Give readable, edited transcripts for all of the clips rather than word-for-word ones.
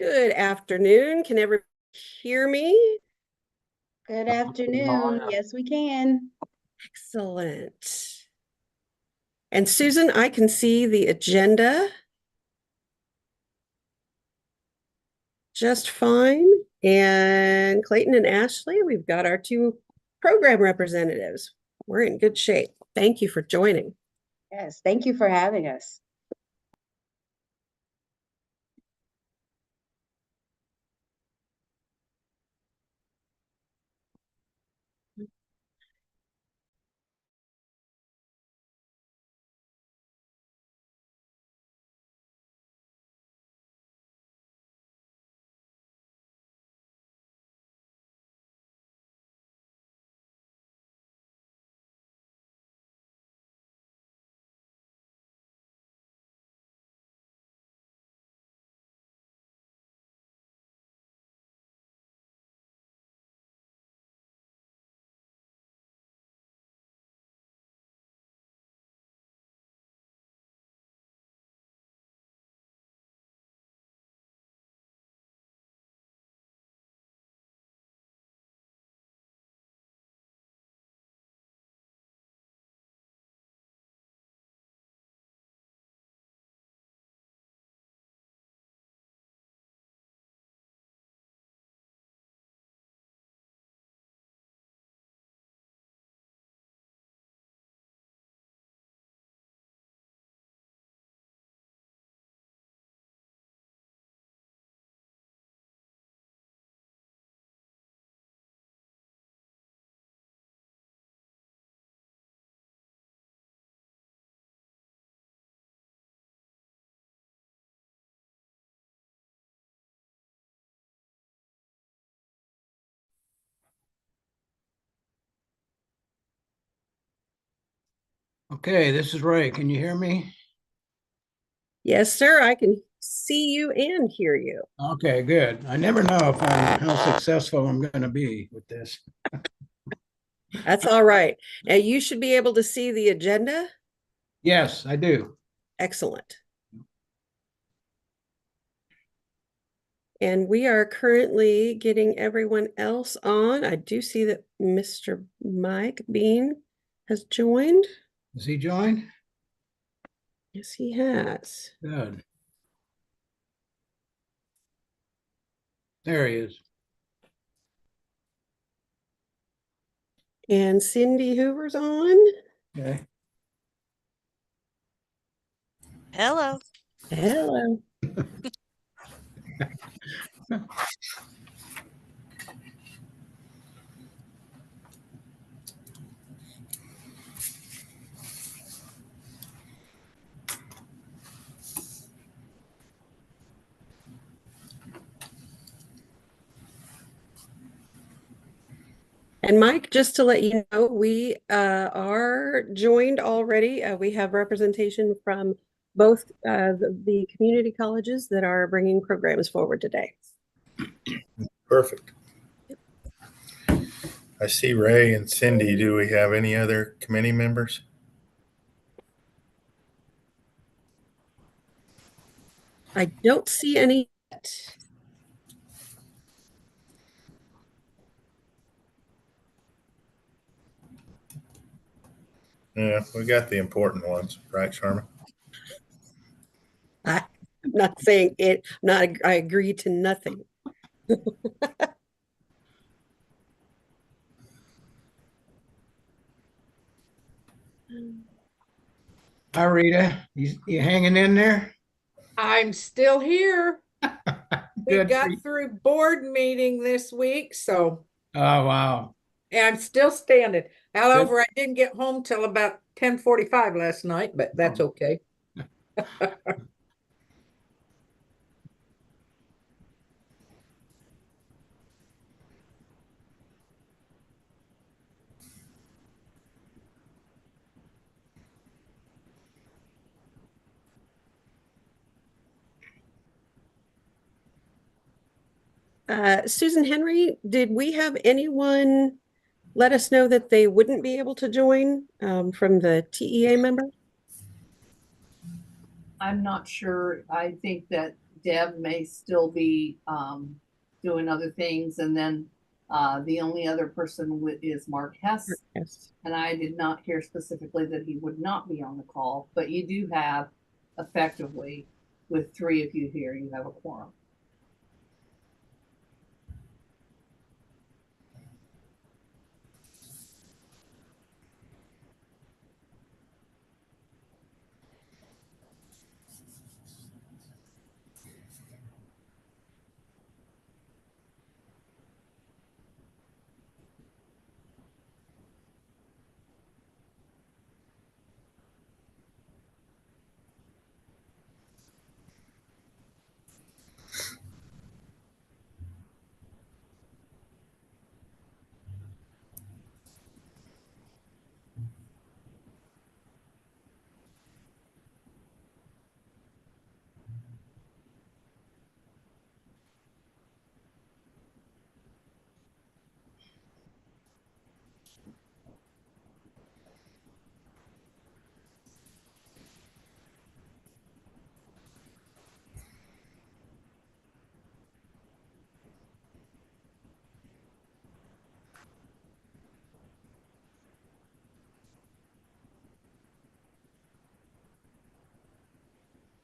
Good afternoon. Can everyone hear me? Good afternoon. Yes, we can. Excellent. And Susan, I can see the agenda just fine. And Clayton and Ashley, we've got our two program representatives. We're in good shape. Thank you for joining. Yes, thank you for having us. Okay, this is Ray. Can you hear me? Yes, sir. I can see you and hear you. Okay, good. I never know if how successful I'm going to be with this. That's all right. Now you should be able to see the agenda. Yes, I do. Excellent. And we are currently getting everyone else on. I do see that Mr. Mike Bean has joined. Has he joined? Yes, he has. Good. There he is. And Cindy Hoover's on. Okay. Hello. Hello. And Mike, just to let you know, we are joined already. We have representation from both the community colleges that are bringing programs forward today. Perfect. I see Ray and Cindy. Do we have any other committee members? I don't see any yet. Yeah, we got the important ones, right, Sharma? I'm not saying it, not I agree to nothing. Hi, Rita. You hanging in there? I'm still here. We Good. got through board meeting this week, so Oh, wow. and I'm still standing. However, Good. I didn't get home till about 10:45 last night, but that's okay. Susan Henry, did we have anyone let us know that they wouldn't be able to join from the TEA member? I'm not sure. I think that Deb may still be doing other things. And then the only other person is Mark Hess. Yes. And I did not hear specifically that he would not be on the call, but you do have effectively, with 3 of you here, you have a quorum.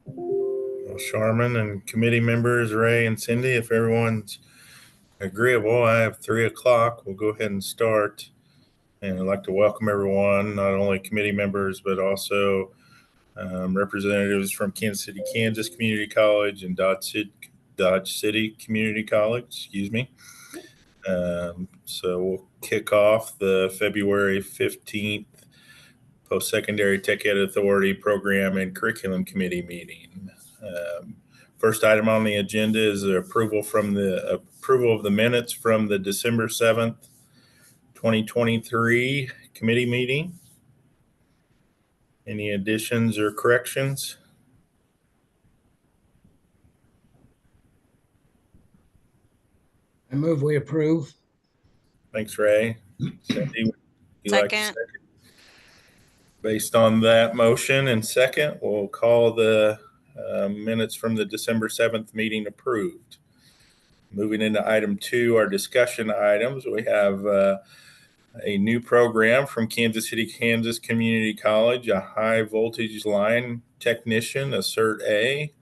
Well, Sharman and committee members, Ray and Cindy, if everyone's agreeable, I have 3 o'clock. We'll go ahead and start. And I'd like to welcome everyone, not only committee members, but also representatives from Kansas City, Kansas Community College and Dodge City Community College, excuse me. So we'll kick off the February 15th Post-Secondary Tech Ed Authority Program and Curriculum Committee meeting. First item on the agenda is the approval of the minutes from the December 7th, 2023 committee meeting. Any additions or corrections? I move we approve. Thanks, Ray. Cindy, would you like to Second. Based on that motion and second, we'll call the minutes from the December 7th meeting approved. Moving into item 2, our discussion items. We have a new program from Kansas City, Kansas Community College, a high voltage line technician, a Cert A,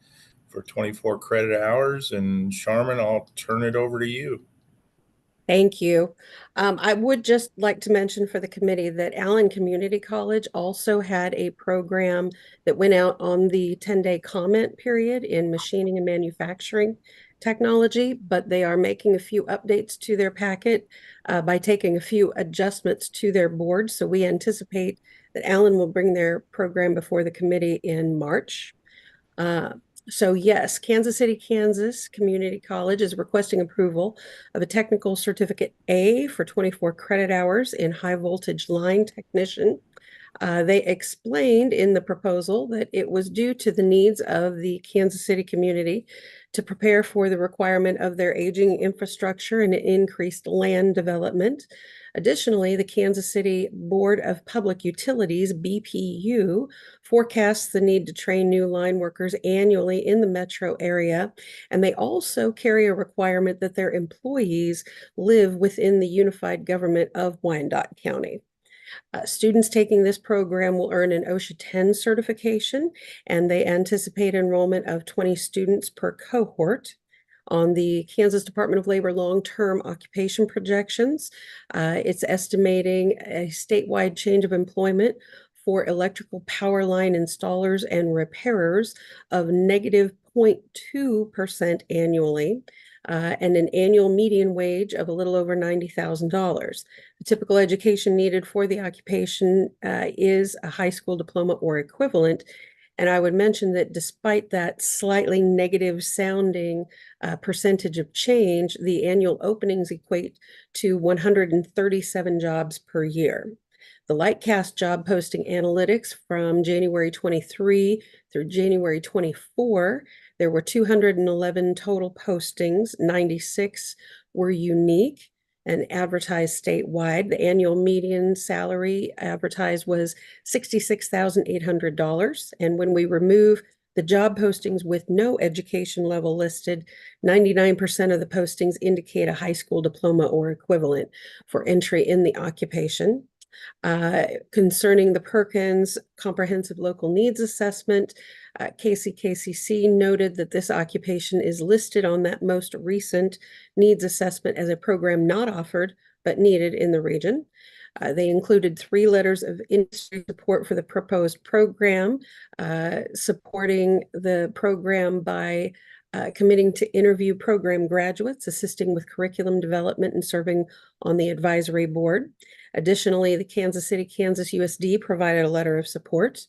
for 24 credit hours. And Sharman, I'll turn it over to you. Thank you. I would just like to mention for the committee that Allen Community College also had a program that went out on the 10-day comment period in machining and manufacturing technology, but they are making a few updates to their packet by taking a few adjustments to their board. So we anticipate that Allen will bring their program before the committee in March. So yes, Kansas City, Kansas Community College is requesting approval of a technical certificate A for 24 credit hours in high voltage line technician. They explained in the proposal that it was due to the needs of the Kansas City community to prepare for the requirement of their aging infrastructure and increased land development. Additionally, the Kansas City Board of Public Utilities, BPU, forecasts the need to train new line workers annually in the metro area, and they also carry a requirement that their employees live within the unified government of Wyandotte County. Students taking this program will earn an OSHA 10 certification, and they anticipate enrollment of 20 students per cohort. On the Kansas Department of Labor long-term occupation projections, it's estimating a statewide change of employment for electrical power line installers and repairers of negative 0.2% annually, and an annual median wage of a little over $90,000. The typical education needed for the occupation is a high school diploma or equivalent. And I would mention that despite that slightly negative sounding percentage of change, the annual openings equate to 137 jobs per year. The Lightcast job posting analytics from January 23 through January 24, there were 211 total postings, 96 were unique and advertised statewide. The annual median salary advertised was $66,800. And when we remove The job postings with no education level listed, 99% of the postings indicate a high school diploma or equivalent for entry in the occupation. Concerning the Perkins Comprehensive Local Needs Assessment, KCKCC noted that this occupation is listed on that most recent needs assessment as a program not offered but needed in the region. They included 3 letters of industry support for the proposed program, supporting the program by committing to interview program graduates, assisting with curriculum development, and serving on the advisory board. Additionally, the Kansas City, Kansas USD provided a letter of support.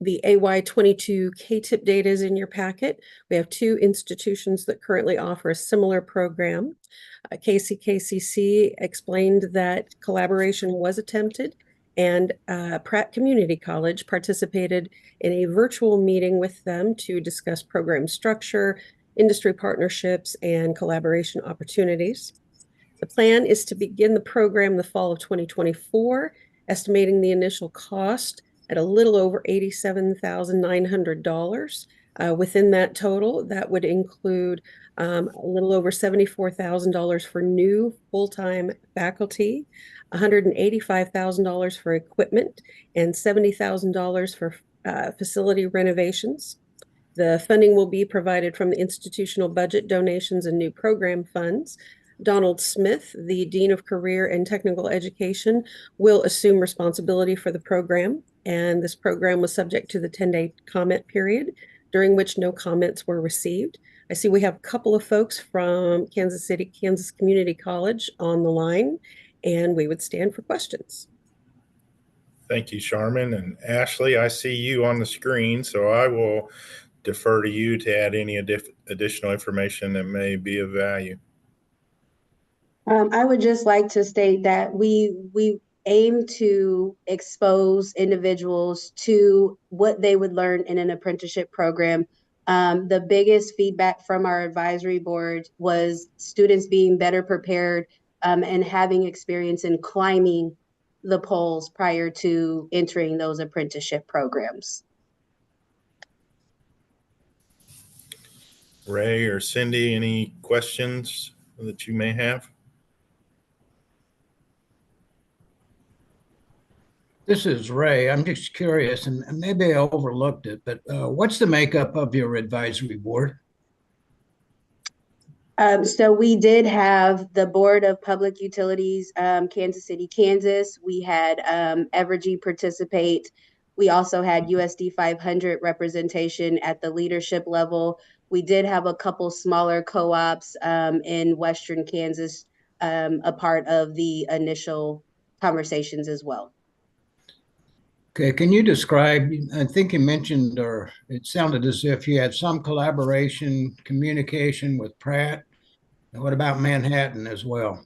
The AY22 KTIP data is in your packet. We have 2 institutions that currently offer a similar program. KCKCC explained that collaboration was attempted, and Pratt Community College participated in a virtual meeting with them to discuss program structure, industry partnerships, and collaboration opportunities. The plan is to begin the program the fall of 2024, estimating the initial cost at a little over $87,900. Within that total, that would include a little over $74,000 for new full-time faculty, $185,000 for equipment, and $70,000 for facility renovations. The funding will be provided from the institutional budget, donations, and new program funds. Donald Smith, the Dean of Career and Technical Education, will assume responsibility for the program, and this program was subject to the 10-day comment period, during which no comments were received. I see we have a couple of folks from Kansas City, Kansas Community College on the line, and we would stand for questions. Thank you, Charmin. And Ashley, I see you on the screen, so I will defer to you to add any additional information that may be of value. I would just like to state that we aim to expose individuals to what they would learn in an apprenticeship program. The biggest feedback from our advisory board was students being better prepared and having experience in climbing the poles prior to entering those apprenticeship programs. Ray or Cindy, any questions that you may have? This is Ray. I'm just curious, and maybe I overlooked it, but what's the makeup of your advisory board? So we did have the Board of Public Utilities, Kansas City, Kansas. We had Evergy participate. We also had USD 500 representation at the leadership level. We did have a couple smaller co-ops in Western Kansas, a part of the initial conversations as well. Okay, can you describe, I think you mentioned, or it sounded as if you had some collaboration, communication with Pratt. And what about Manhattan as well?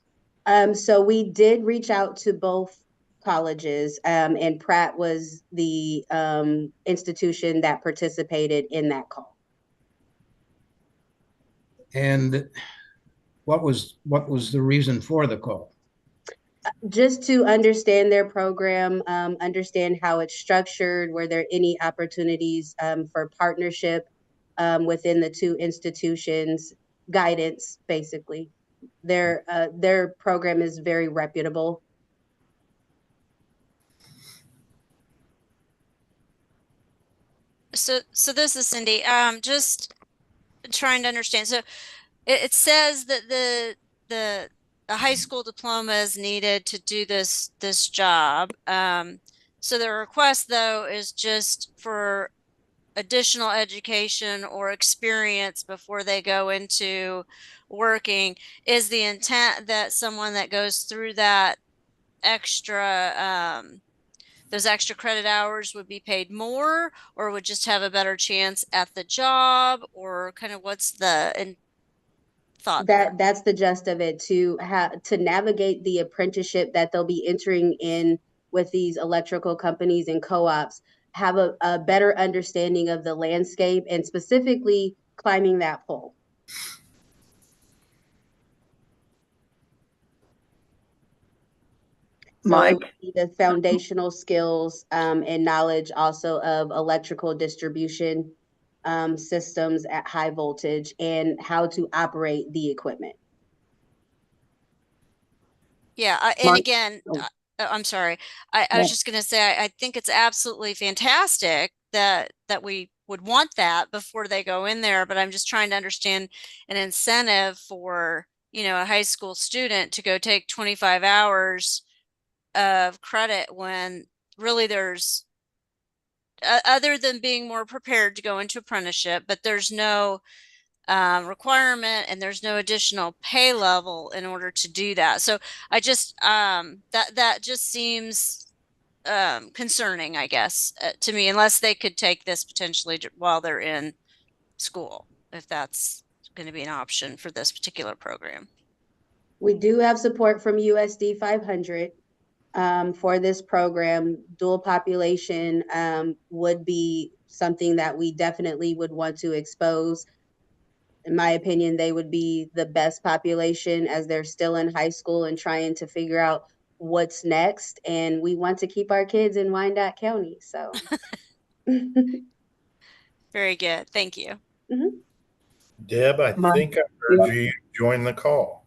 So we did reach out to both colleges, and Pratt was the institution that participated in that call. And what was the reason for the call? Just to understand their program, understand how it's structured, were there any opportunities for partnership within the 2 institutions, guidance, basically. Their program is very reputable. So this is Cindy. Just trying to understand. So it says that the high school diploma is needed to do this job. So the request though is just for additional education or experience before they go into working. Is the intent that someone that goes through that extra those extra credit hours would be paid more, or would just have a better chance at the job, or kind of what's the thought? That's the gist of it, to navigate the apprenticeship that they'll be entering in with these electrical companies and co-ops, have a better understanding of the landscape and specifically climbing that pole. So it Mike? would be the foundational skills and knowledge also of electrical distribution systems at high voltage and how to operate the equipment. Yeah, and Mike? again, Oh. I'm sorry. I No. was just going to say, I think it's absolutely fantastic that we would want that before they go in there, but I'm just trying to understand an incentive for, you know, a high school student to go take 25 hours of credit when really there's other than being more prepared to go into apprenticeship, but there's no requirement and there's no additional pay level in order to do that. So I just that just seems concerning, I guess, to me, unless they could take this potentially while they're in school, if that's going to be an option for this particular program. We do have support from USD 500 for this program. Dual population would be something that we definitely would want to expose. In my opinion, they would be the best population as they're still in high school and trying to figure out what's next. And we want to keep our kids in Wyandotte County. So. Very good. Thank you. Deb, I Mike? think I heard Yeah. you join the call.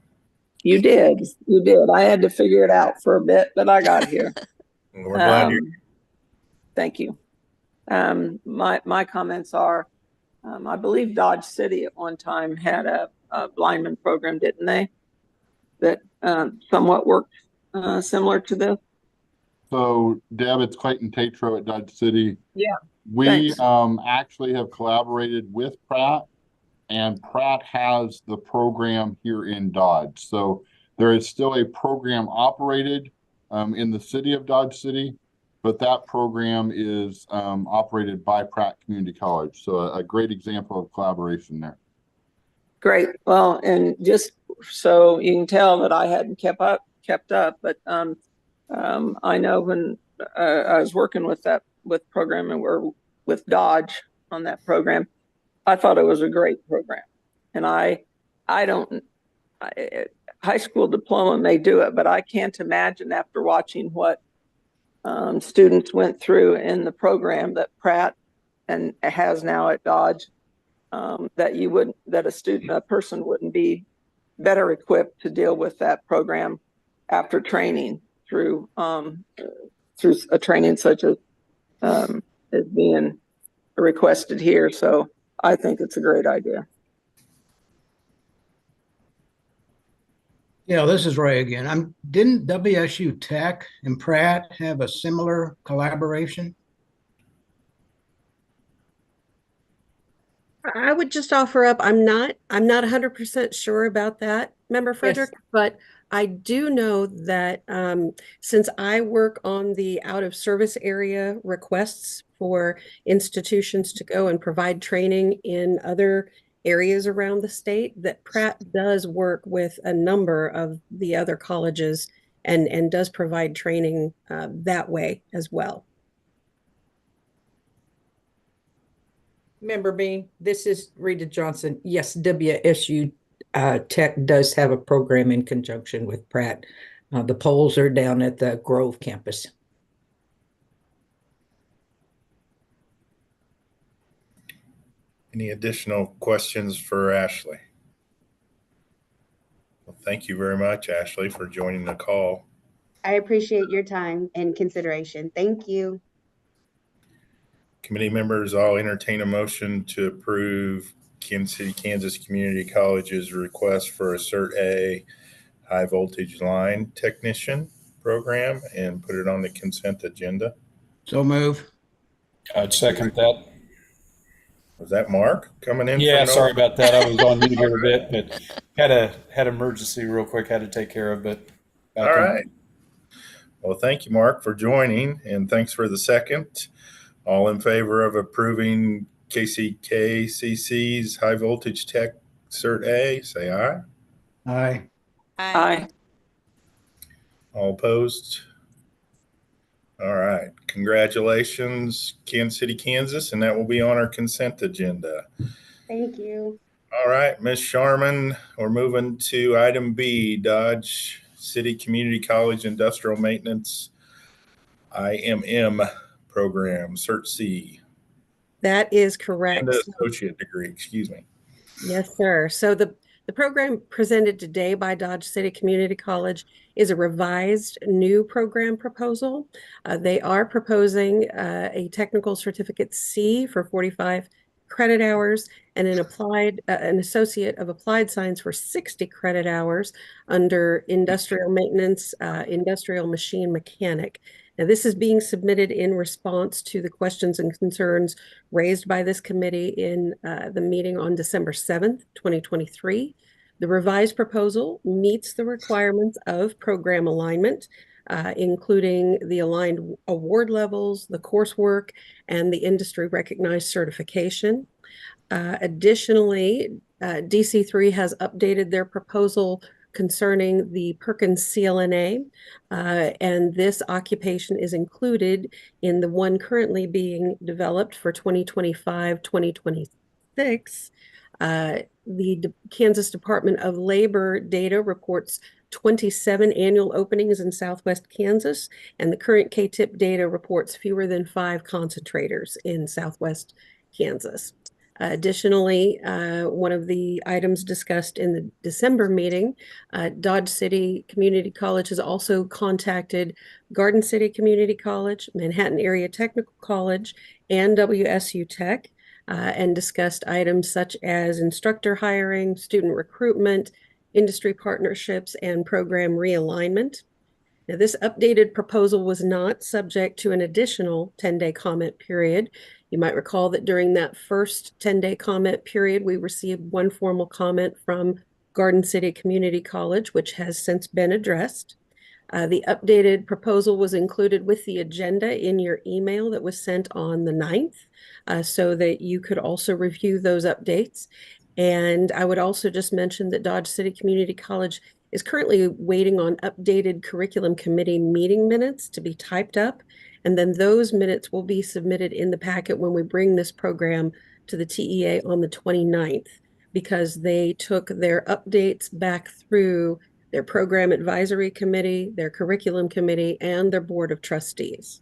You did. You did. I had to figure it out for a bit, but I got here. We're glad you're Thank you. My comments are, I believe Dodge City at one time had a lineman program, didn't they? That somewhat worked similar to this. So Deb, it's Clayton Tatro at Dodge City. Yeah, We thanks. actually have collaborated with Pratt, and Pratt has the program here in Dodge. So there is still a program operated in the city of Dodge City, but that program is operated by Pratt Community College. So a great example of collaboration there. Great. Well, and just so you can tell that I hadn't kept up, but I know when I was working with program and we're with Dodge on that program, I thought it was a great program. And high school diploma may do it, but I can't imagine after watching what students went through in the program that Pratt and has now at Dodge, that a person wouldn't be better equipped to deal with that program after training through a training such as is being requested here. So I think it's a great idea. Yeah, this is Ray again. Didn't WSU Tech and Pratt have a similar collaboration? I would just offer up, I'm not 100% sure about that, Member Frederick, but I do know that since I work on the out of service area requests for institutions to go and provide training in other areas around the state, that Pratt does work with a number of the other colleges and does provide training that way as well. Member Bean, this is Rita Johnson. Yes, WSU Tech does have a program in conjunction with Pratt. The polls are down at the Grove campus. Any additional questions for Ashley? Well, thank you very much, Ashley, for joining the call. I appreciate your time and consideration. Thank you. Committee members, I'll entertain a motion to approve Kansas City, Kansas Community College's request for a Cert A high voltage line technician program and put it on the consent agenda. So move. I'd second that. Was that Mark coming in? Yeah, from sorry nowhere? about that. I was on mute here a bit, but had emergency real quick, had to take care of, but All right. Well, thank you, Mark, for joining, and thanks for the second. All in favor of approving KCC's high voltage tech Cert A, say aye. Aye. Aye. All opposed? All right. Congratulations, Kansas City, Kansas, and that will be on our consent agenda. Thank you. All right, Ms. Sharman, we're moving to item B, Dodge City Community College Industrial Maintenance IMM program, Cert C, That is and correct. an associate degree, excuse me. Yes, sir. So the program presented today by Dodge City Community College is a revised new program proposal. They are proposing a technical certificate C for 45 credit hours and an associate of applied science for 60 credit hours under industrial maintenance, industrial machine mechanic. Now, this is being submitted in response to the questions and concerns raised by this committee in the meeting on December 7th, 2023. The revised proposal meets the requirements of program alignment, including the aligned award levels, the coursework, and the industry recognized certification. Additionally, DC3 has updated their proposal concerning the Perkins CLNA, and this occupation is included in the one currently being developed for 2025-2026. The Kansas Department of Labor data reports 27 annual openings in Southwest Kansas, and the current KTIP data reports fewer than 5 concentrators in Southwest Kansas. Additionally, one of the items discussed in the December meeting, Dodge City Community College has also contacted Garden City Community College, Manhattan Area Technical College, and WSU Tech, and discussed items such as instructor hiring, student recruitment, industry partnerships, and program realignment. Now, this updated proposal was not subject to an additional 10-day comment period. You might recall that during that first 10-day comment period, we received one formal comment from Garden City Community College, which has since been addressed. The updated proposal was included with the agenda in your email that was sent on the 9th, so that you could also review those updates. And I would also just mention that Dodge City Community College is currently waiting on updated curriculum committee meeting minutes to be typed up. And then those minutes will be submitted in the packet when we bring this program to the TEA on the 29th, because they took their updates back through their program advisory committee, their curriculum committee, and their board of trustees.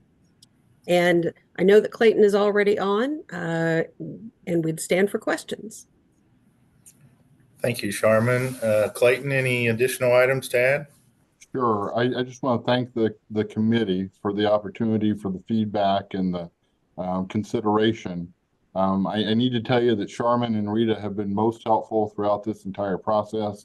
And I know that Clayton is already on, and we'd stand for questions. Thank you, Sharman. Clayton, any additional items to add? Sure. I just want to thank the committee for the opportunity, for the feedback and the consideration. I need to tell you that Sharman and Rita have been most helpful throughout this entire process.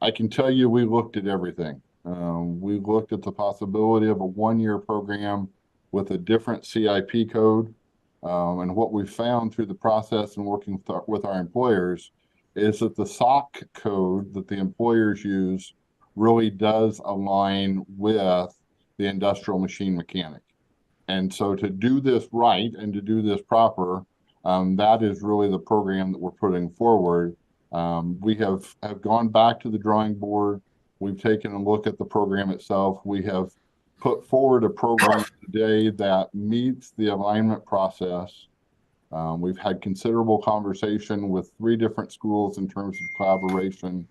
I can tell you we looked at everything. We looked at the possibility of a one-year program with a different CIP code. And what we found through the process and working with our employers is that the SOC code that the employers use really does align with the industrial machine mechanic. And so to do this right and to do this proper, that is really the program that we're putting forward. We have gone back to the drawing board. We've taken a look at the program itself. We have put forward a program today that meets the alignment process. We've had considerable conversation with 3 different schools in terms of collaboration.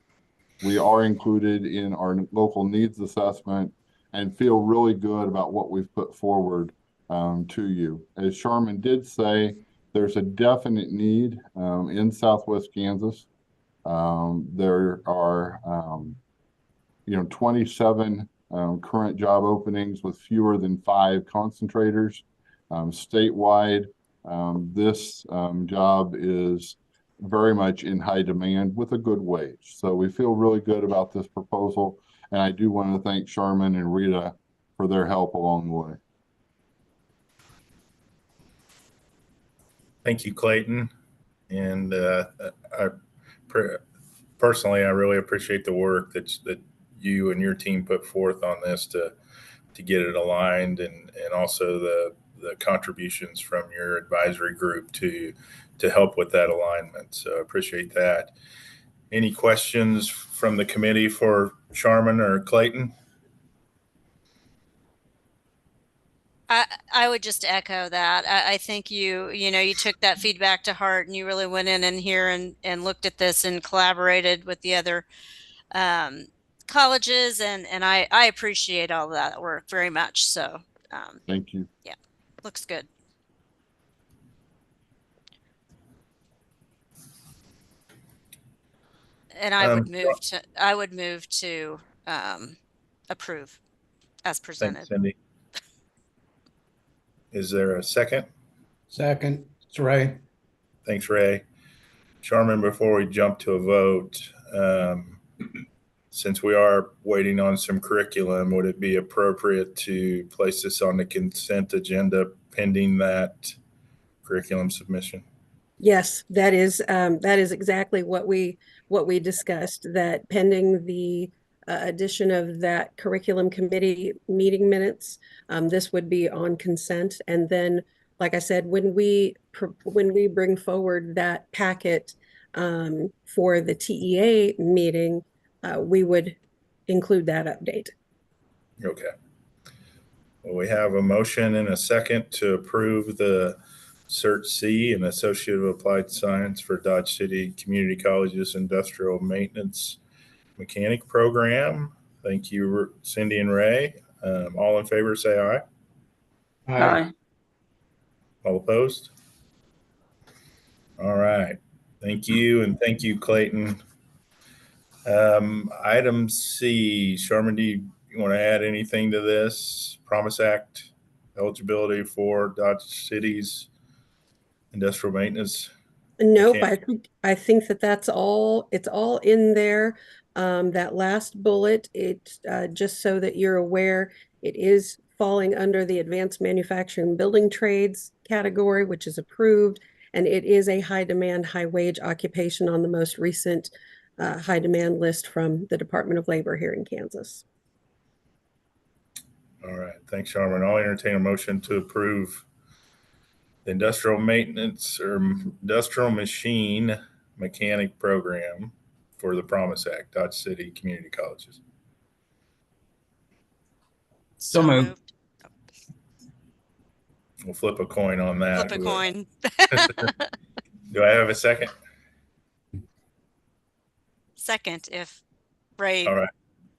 We are included in our local needs assessment and feel really good about what we've put forward to you. As Sharman did say, there's a definite need in Southwest Kansas. There are 27 current job openings with fewer than 5 concentrators statewide. This job is very much in high demand with a good wage. So we feel really good about this proposal. And I do want to thank Sharman and Rita for their help along the way. Thank you, Clayton. And personally, I really appreciate the work that you and your team put forth on this to get it aligned, and also the contributions from your advisory group to help with that alignment. So I appreciate that. Any questions from the committee for Sharman or Clayton? I would just echo that. I think you took that feedback to heart, and you really went in here and looked at this and collaborated with the other colleges, and I appreciate all that work very much. So Thank you. looks good. And I would move to approve as Thanks, presented. Cindy. Is there a second? Second, it's Ray. Thanks, Ray. Charmin, before we jump to a vote, since we are waiting on some curriculum, would it be appropriate to place this on the consent agenda pending that curriculum submission? Yes, that is exactly what we discussed, that pending the addition of that curriculum committee meeting minutes, this would be on consent. And then, like I said, when we bring forward that packet for the TEA meeting, we would include that update. Okay. Well, we have a motion and a second to approve the Cert C and Associate of Applied Science for Dodge City Community College's Industrial Maintenance Mechanic Program. Thank you, Cindy and Ray. All in favor, say aye. Aye. All opposed? All right. Thank you, and thank you, Clayton. Item C, Sharman, do you want to add anything to this? Promise Act eligibility for Dodge City's industrial maintenance? Nope, Okay. I think that that's all. It's all in there. That last bullet, it just so that you're aware, it is falling under the advanced manufacturing building trades category, which is approved, and it is a high demand, high wage occupation on the most recent high demand list from the Department of Labor here in Kansas. All right. Thanks, Sharman. I'll entertain a motion to approve the industrial maintenance or industrial machine mechanic program for the Promise Act, Dodge City Community Colleges. So moved. We'll flip a coin on that. Flip a coin. Do I have a second? Second, if Ray All right.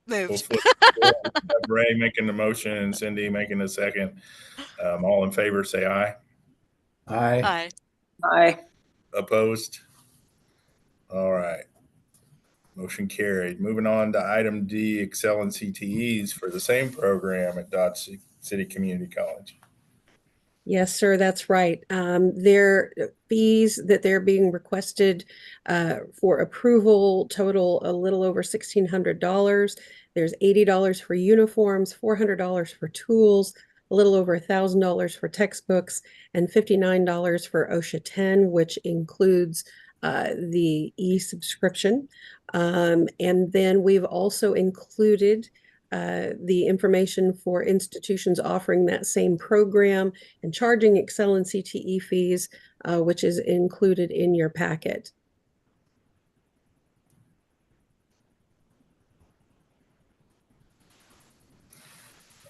moved. We'll have Ray making the motion and Cindy making the second. All in favor, say aye. Aye. Aye. Aye. Opposed? All right. Motion carried. Moving on to item D, Excel and CTEs for the same program at Dodge City Community College. Yes, sir, that's right. Their fees that they're being requested for approval total a little over $1,600. There's $80 for uniforms, $400 for tools, a little over $1,000 for textbooks, and $59 for OSHA 10, which includes the e-subscription. And then we've also included the information for institutions offering that same program and charging Excel and CTE fees, which is included in your packet.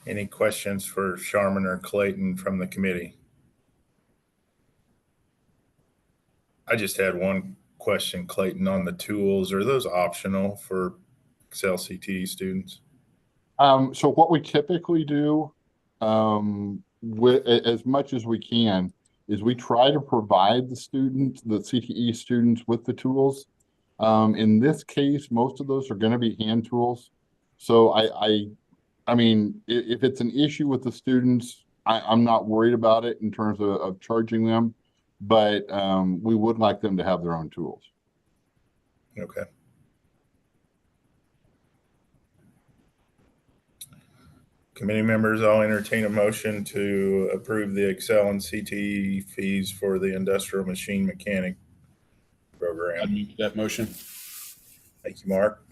Any questions for Sharman or Clayton from the committee? I just had one question, Clayton, on the tools. Are those optional for Excel CTE students? So what we typically do, with as much as we can, is we try to provide the CTE students with the tools. In this case, most of those are going to be hand tools. So I mean, if it's an issue with the students, I'm not worried about it in terms of charging them, but we would like them to have their own tools. Okay. Committee members, I'll entertain a motion to approve the Excel and CTE fees for the industrial machine mechanic I'd program. move that motion. Thank you, Mark.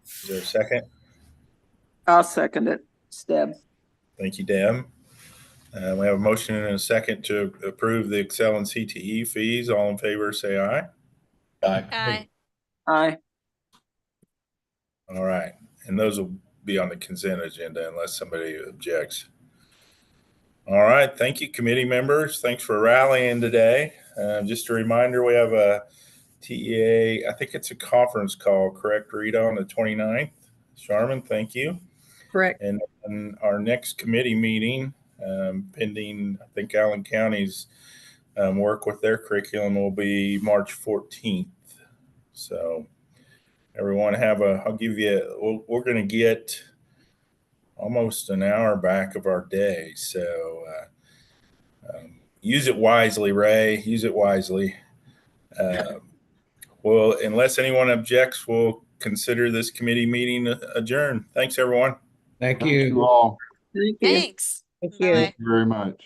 Is there a second? I'll second it. Deb. Thank you, Deb. We have a motion and a second to approve the Excel and CTE fees. All in favor, say aye. Aye. Aye. Aye. All right. And those will be on the consent agenda unless somebody objects. All right. Thank you, committee members. Thanks for rallying today. Just a reminder, we have a TEA, I think it's a conference call, correct, Rita, on the 29th? Sharman, thank you. Correct. And our next committee meeting, pending, I think Allen County's work with their curriculum, will be March 14th. So everyone I'll give you, we're going to get almost an hour back of our day. So use it wisely, Ray. Use it wisely. Well, unless anyone objects, we'll consider this committee meeting adjourned. Thanks, everyone. Thank Thank you. you all. Thank you. Thanks. Thank you. Bye. Thank you very much.